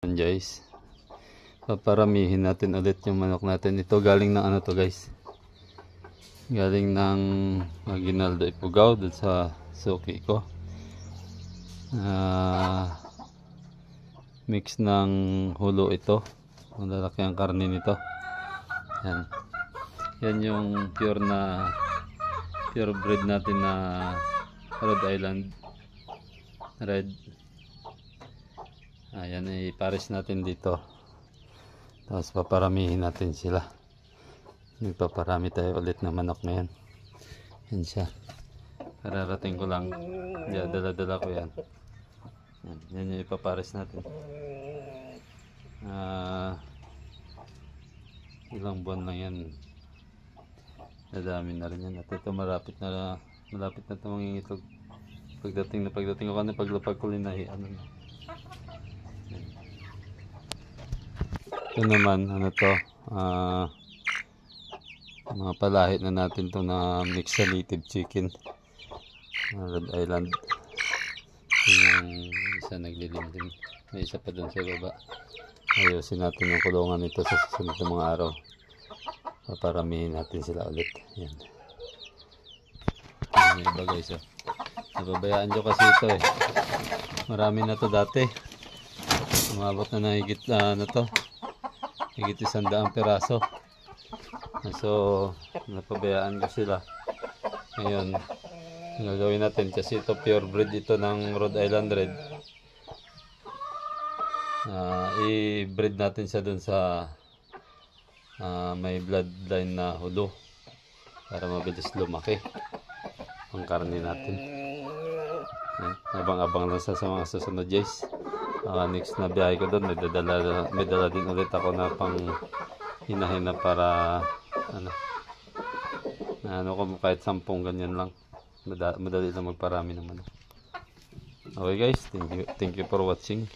Guys, paparamihin natin ulit yung manok natin. Ito galing ng ano to guys, galing ng Aguinaldo Ifugao dun sa suki ko. Mix ng hulo ito. Ang lalaki ang karne nito. Yan yung pure breed natin na Rhode Island Red. Ayan, ipares natin dito. Tapos paparamihin natin sila. Nagpaparami tayo ulit ng manok ngayon. Yan siya. Kararating ko lang. Yan, dala-dala ko yan. Yan yung ipapares natin. Ilang buwan lang yan. Nadami na rin yan. At ito malapit na ito mangingitlog. Pagdating ko kanina, paglapag ko linahi. Ito naman, mga palahit na natin to na mix sa native chicken. Rhode Island. Yung isa naglilimlim. May isa pa dun sa baba. Ayusin natin yung kulungan nito sa susunod ng mga araw. Paparamihin natin sila ulit. Yan. Yung iba guys. Nababayaan nyo kasi ito eh. Marami na to dati. Umabot na higit higit 100 piraso. So napabayaan ko sila. Ngayon gagawin natin kasi ito pure breed ito ng Rhode Island Red. I-breed natin siya dun sa may bloodline na hulo para mabilis lumaki ang karne natin. Abang-abang lang sa mga susunod guys. Next na biyahe ko doon, may dala din ulit ako na pang hinahin na para ko kahit 10 ganyan lang. Madali lang magparami naman. Okay guys, thank you for watching.